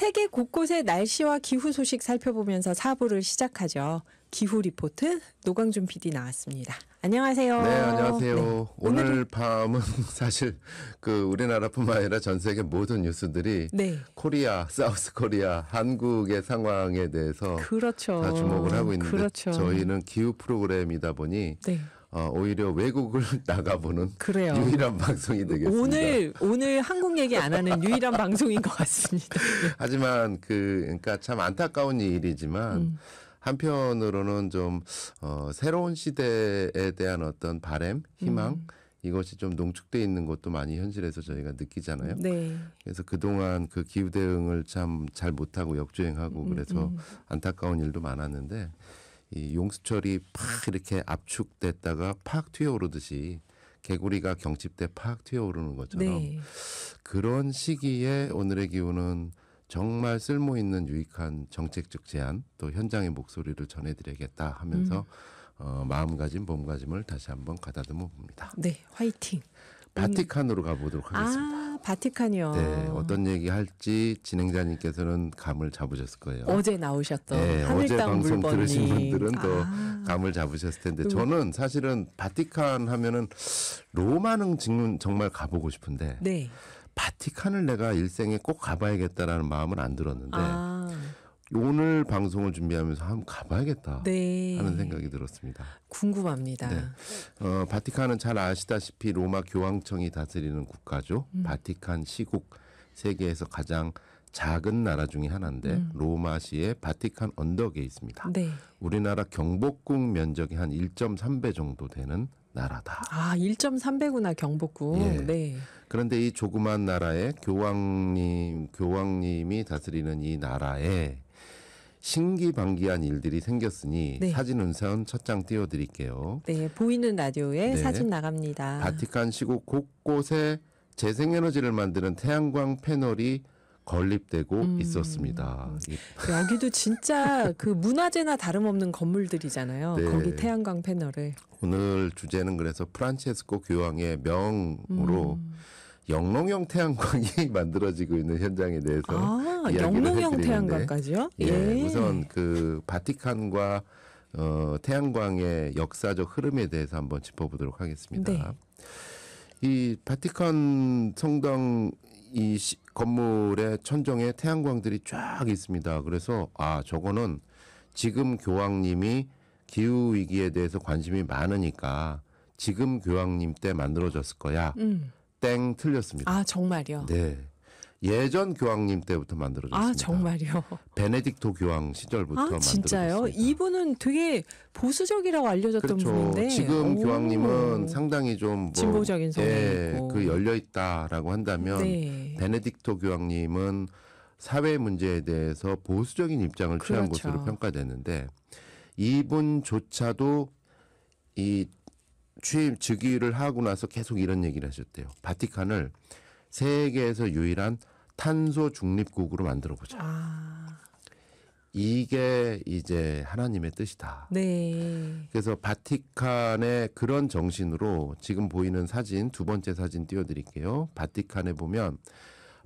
세계 곳곳의 날씨와 기후 소식 살펴보면서 4부를 시작하죠. 기후 리포트 노광준 PD 나왔습니다. 안녕하세요. 네, 안녕하세요. 네. 오늘 밤은 사실 그 우리나라뿐만 아니라 전 세계 모든 뉴스들이 네. 코리아, 사우스 코리아, 한국의 상황에 대해서 그렇죠. 다 주목을 하고 있는데 그렇죠. 저희는 기후 프로그램이다 보니 네. 오히려 외국을 나가보는 그래요. 유일한 방송이 되겠습니다. 오늘 한국 얘기 안 하는 유일한 방송인 것 같습니다. 하지만 그러니까 참 안타까운 일이지만 한편으로는 좀 새로운 시대에 대한 어떤 바람, 희망 이것이 좀 농축돼 있는 것도 많이 현실에서 저희가 느끼잖아요. 네. 그래서 그동안 그 기후 대응을 참 잘 못하고 역주행하고 그래서 안타까운 일도 많았는데 이 용수철이 팍 이렇게 압축됐다가 팍 튀어오르듯이 개구리가 경칩 때 팍 튀어오르는 것처럼 네. 그런 시기에 오늘의 기후는 정말 쓸모있는 유익한 정책적 제안 또 현장의 목소리를 전해드려야겠다 하면서 마음가짐 몸가짐을 다시 한번 가다듬어 봅니다. 네. 화이팅. 바티칸으로 가보도록 하겠습니다. 바티칸이요. 네, 어떤 얘기 할지 진행자님께서는 감을 잡으셨을 거예요. 어제 나오셨던 네, 어제 하늘땅 방송 물번님. 들으신 분들은 또 감을 잡으셨을 텐데 저는 사실은 바티칸 하면은 로마는 정말 가보고 싶은데 네. 바티칸을 내가 일생에 꼭 가봐야겠다라는 마음은 안 들었는데 오늘 방송을 준비하면서 한번 가봐야겠다 네. 하는 생각이 들었습니다. 궁금합니다. 네. 바티칸은 잘 아시다시피 로마 교황청이 다스리는 국가죠. 바티칸 시국 세계에서 가장 작은 나라 중에 하나인데 로마시의 바티칸 언덕에 있습니다. 네. 우리나라 경복궁 면적이 한 1.3배 정도 되는 나라다. 1.3배구나 경복궁. 예. 네. 그런데 이 조그만 나라에 교황님이 다스리는 이 나라에 신기방기한 일들이 생겼으니 네. 사진 우선 첫 장 띄워드릴게요. 네, 보이는 라디오에 네. 사진 나갑니다. 바티칸 시국 곳곳에 재생에너지를 만드는 태양광 패널이 건립되고 있었습니다. 여기도 진짜 그 문화재나 다름없는 건물들이잖아요. 네. 거기 태양광 패널을. 오늘 주제는 그래서 프란체스코 교황의 명으로 영롱형 태양광이 만들어지고 있는 현장에 대해서 이야기를 영롱형 해드리는데 태양광까지요? 예, 우선 그 바티칸과 태양광의 역사적 흐름에 대해서 한번 짚어보도록 하겠습니다. 네. 이 바티칸 성당 이 건물의 천정에 태양광들이 쫙 있습니다. 그래서 저거는 지금 교황님이 기후 위기에 대해서 관심이 많으니까 지금 교황님 때 만들어졌을 거야. 땡 틀렸습니다. 정말요? 네. 예전 교황님 때부터 만들어졌습니다. 정말요? 베네딕토 교황 시절부터 만들어졌습니다. 진짜요? 이분은 되게 보수적이라고 알려졌던 그렇죠. 분인데. 지금 교황님은 상당히 좀 진보적인 성향이 있고. 그 열려 있다라고 한다면 네. 베네딕토 교황님은 사회 문제에 대해서 보수적인 입장을 취한 그렇죠. 것으로 평가되는데 이분조차도 이 취임 즉위를 하고 나서 계속 이런 얘기를 하셨대요. 바티칸을 세계에서 유일한 탄소 중립국으로 만들어보자. 이게 이제 하나님의 뜻이다. 네. 그래서 바티칸의 그런 정신으로 지금 보이는 사진, 두 번째 사진 띄워드릴게요. 바티칸에 보면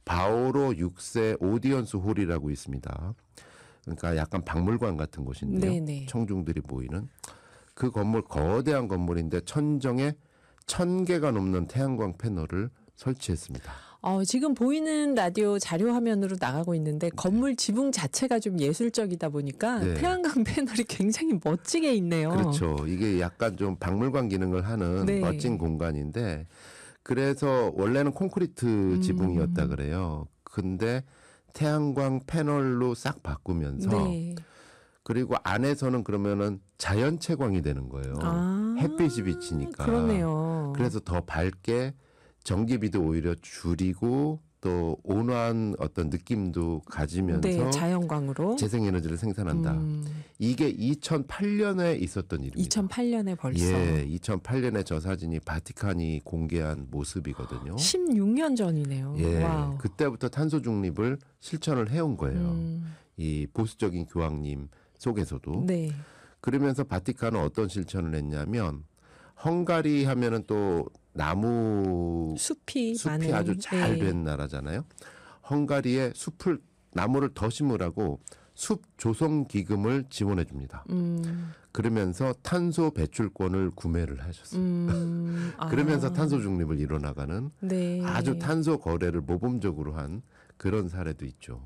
바오로 6세 오디언스 홀이라고 있습니다. 그러니까 약간 박물관 같은 곳인데요. 네네. 청중들이 모이는. 그 건물 거대한 건물인데 천정에 1000개가 넘는 태양광 패널을 설치했습니다. 지금 보이는 라디오 자료 화면으로 나가고 있는데 건물 지붕 자체가 좀 예술적이다 보니까 네. 태양광 패널이 굉장히 멋지게 있네요. 그렇죠. 이게 약간 좀 박물관 기능을 하는 네. 멋진 공간인데 그래서 원래는 콘크리트 지붕이었다 그래요. 근데 태양광 패널로 싹 바꾸면서 네. 그리고 안에서는 그러면은 자연채광이 되는 거예요. 햇빛이 비치니까. 그러네요. 그래서 더 밝게 전기비도 오히려 줄이고 또 온화한 어떤 느낌도 가지면서 네, 자연광으로. 재생에너지를 생산한다. 이게 2008년에 있었던 일입니다. 2008년에 벌써. 예, 2008년에 저 사진이 바티칸이 공개한 모습이거든요. 16년 전이네요. 예, 와우. 그때부터 탄소 중립을 실천을 해온 거예요. 이 보수적인 교황님 속에서도. 네. 그러면서 바티칸은 어떤 실천을 했냐면 헝가리 하면은 또 나무 숲이 많은. 아주 잘 네. 된 나라잖아요. 헝가리에 숲을 나무를 더 심으라고 숲 조성 기금을 지원해 줍니다. 그러면서 탄소 배출권을 구매를 하셨어요. 그러면서 탄소 중립을 이뤄나가는 네. 아주 탄소 거래를 모범적으로 한 그런 사례도 있죠.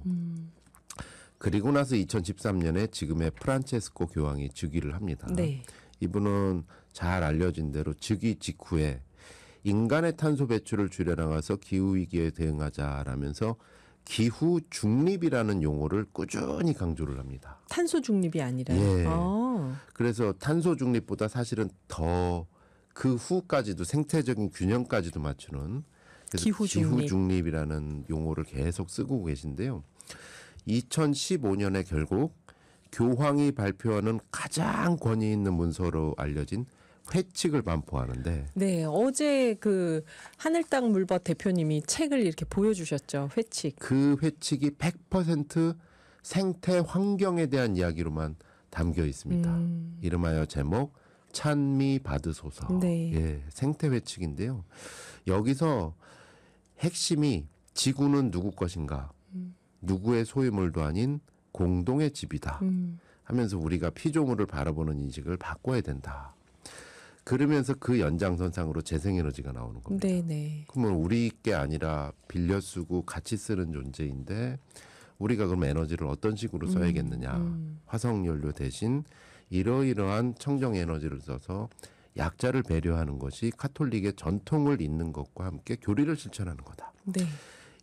그리고 나서 2013년에 지금의 프란체스코 교황이 즉위를 합니다. 네. 이분은 잘 알려진 대로 즉위 직후에 인간의 탄소 배출을 줄여나가서 기후위기에 대응하자라면서 기후 중립이라는 용어를 꾸준히 강조를 합니다. 탄소 중립이 아니라. 예. 그래서 탄소 중립보다 사실은 더 그 후까지도 생태적인 균형까지도 맞추는 그래서 기후 중립. 기후 중립이라는 용어를 계속 쓰고 계신데요. 2015년에 결국 교황이 발표하는 가장 권위 있는 문서로 알려진 회칙을 반포하는데 네, 어제 그 하늘땅 물벗 대표님이 책을 이렇게 보여주셨죠. 회칙. 그 회칙이 100% 생태 환경에 대한 이야기로만 담겨 있습니다. 이름하여 제목 찬미 받으소서. 네. 예, 생태 회칙인데요. 여기서 핵심이 지구는 누구 것인가? 누구의 소유물도 아닌 공동의 집이다. 하면서 우리가 피조물을 바라보는 인식을 바꿔야 된다. 그러면서 그 연장선상으로 재생에너지가 나오는 겁니다. 네네. 그러면 우리 게 아니라 빌려 쓰고 같이 쓰는 존재인데 우리가 그럼 에너지를 어떤 식으로 써야겠느냐. 화석연료 대신 이러이러한 청정에너지를 써서 약자를 배려하는 것이 카톨릭의 전통을 잇는 것과 함께 교리를 실천하는 거다. 네.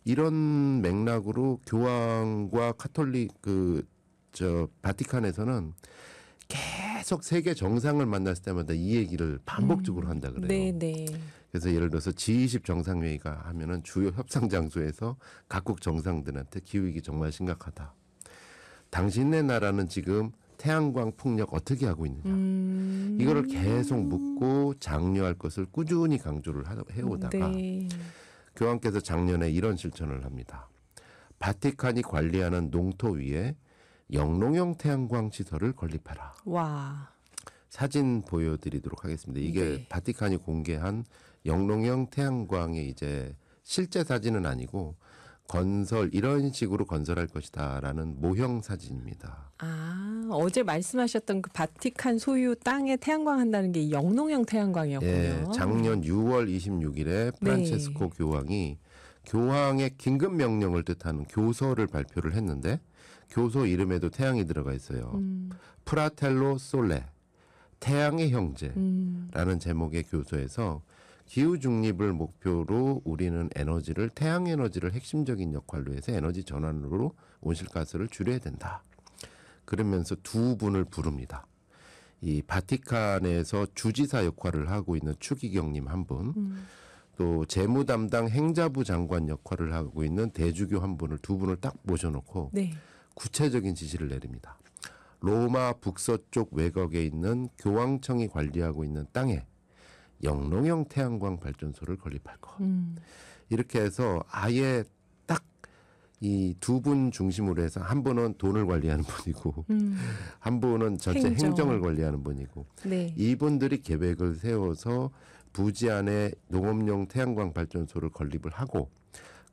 이런 맥락으로 교황과 카톨릭 바티칸에서는 계속 세계 정상을 만났을 때마다 이 얘기를 반복적으로 한다 그래요. 네네. 그래서 예를 들어서 G20 정상회의가 하면은 주요 협상 장소에서 각국 정상들한테 기후위기 정말 심각하다. 당신네 나라는 지금 태양광 풍력 어떻게 하고 있느냐. 이거를 계속 묻고 장려할 것을 꾸준히 강조를 해오다가 네. 교황께서 작년에 이런 실천을 합니다. 바티칸이 관리하는 농토 위에 영농형 태양광 시설을 건립하라. 와. 사진 보여드리도록 하겠습니다. 이게 네. 바티칸이 공개한 영농형 태양광의 이제 실제 사진은 아니고 건설 이런 식으로 건설할 것이다라는 모형 사진입니다. 아, 어제 말씀하셨던 그 바티칸 소유 땅에 태양광 한다는 게 영농형 태양광이었군요. 예, 작년 6월 26일에 프란체스코 교황이 교황의 긴급 명령을 뜻하는 교서를 발표를 했는데 교서 이름에도 태양이 들어가 있어요. 프라텔로 솔레, 태양의 형제라는 제목의 교서에서 기후 중립을 목표로 우리는 에너지를 태양 에너지를 핵심적인 역할로 해서 에너지 전환으로 온실가스를 줄여야 된다. 그러면서 두 분을 부릅니다. 이 바티칸에서 주지사 역할을 하고 있는 추기경님 한 분, 또 재무 담당 행자부 장관 역할을 하고 있는 대주교 한 분을 두 분을 딱 모셔놓고 네. 구체적인 지시를 내립니다. 로마 북서쪽 외곽에 있는 교황청이 관리하고 있는 땅에 영농형 태양광 발전소를 건립할 것. 이렇게 해서 아예 딱 이 두 분 중심으로 해서 한 분은 돈을 관리하는 분이고 한 분은 전체 행정을 관리하는 분이고 네. 이분들이 계획을 세워서 부지 안에 농업용 태양광 발전소를 건립을 하고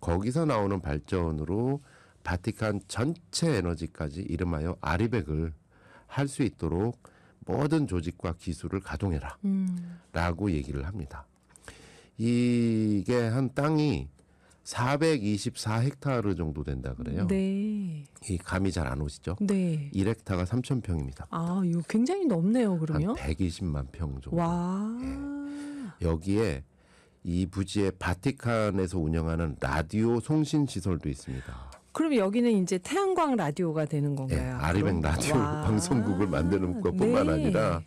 거기서 나오는 발전으로 바티칸 전체 에너지까지 이름하여 아리백을 할 수 있도록 모든 조직과 기술을 가동해라 라고 얘기를 합니다. 이게 한 땅이 424헥타르 정도 된다 그래요. 네. 이 감이 잘 안 오시죠? 네. 1헥타가 3,000평입니다. 아, 이거 굉장히 넓네요, 그러면. 한 120만 평 정도. 와. 여기에 이 부지에 바티칸에서 운영하는 라디오 송신 시설도 있습니다. 그럼 여기는 이제 태양광 라디오가 되는 예, 건가요? 아리백 라디오 와. 방송국을 만드는 것뿐만 네. 아니라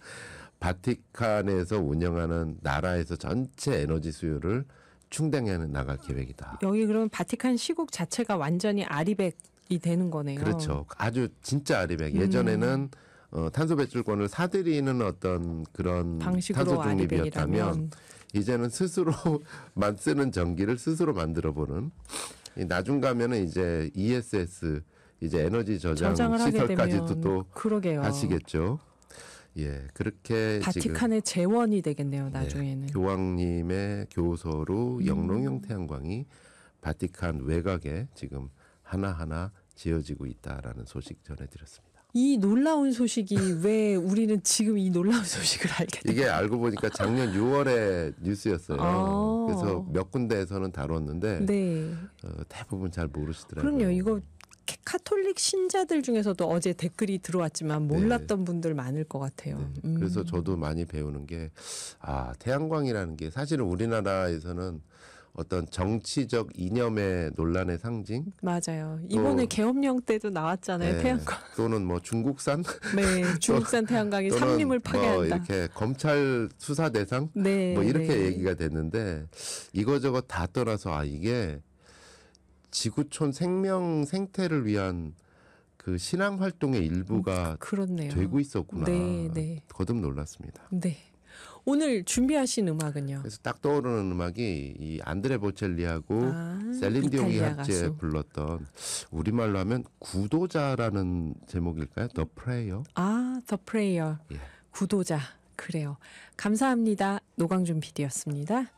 바티칸에서 운영하는 나라에서 전체 에너지 수요를 충당해 나갈 계획이다. 여기 그러면 바티칸 시국 자체가 완전히 아리백이 되는 거네요. 그렇죠. 아주 진짜 아리백. 예전에는 탄소 배출권을 사들이는 어떤 그런 방식으로 탄소 중립이었다면 아리백이라면. 이제는 스스로만 쓰는 전기를 스스로 만들어보는 나중 가면은 이제 ESS 이제 에너지 저장 저장을 하게 시설까지도 되면 또 그러게요. 하시겠죠. 예, 그렇게 바티칸의 재원이 되겠네요, 나중에는. 교황님의 교서로 영농형 태양광이 바티칸 외곽에 지금 하나하나 지어지고 있다라는 소식 전해드렸습니다. 이 놀라운 소식이 왜 우리는 지금 이 놀라운 소식을 알게 됐나요? 이게 알고 보니까 작년 6월에 뉴스였어요. 아. 그래서 몇 군데에서는 다뤘는데 네. 대부분 잘 모르시더라고요. 그럼요. 이거 카톨릭 신자들 중에서도 어제 댓글이 들어왔지만 몰랐던 분들 많을 것 같아요. 네. 그래서 저도 많이 배우는 게 태양광이라는 게 사실은 우리나라에서는 어떤 정치적 이념의 논란의 상징 맞아요. 이번에 계엄령 때도 나왔잖아요. 네. 태양광. 또는 뭐 중국산 네, 중국산 태양광이 또는 산림을 파괴한다. 뭐 이렇게 검찰 수사 대상 네, 뭐 이렇게 네. 얘기가 됐는데 이거저거 다 떠나서 이게 지구촌 생명 생태를 위한 그 신앙 활동의 일부가 그렇네요. 되고 있었구나. 네, 네. 거듭 놀랐습니다. 네. 오늘 준비하신 음악은요? 그래서 딱 떠오르는 음악이 이 안드레 보첼리하고 셀린 디옹이 이탈리아 합주에 가수. 불렀던 우리말로 하면 구도자라는 제목일까요? The Prayer. The Prayer. 예. 구도자. 그래요. 감사합니다. 노광준 PD였습니다.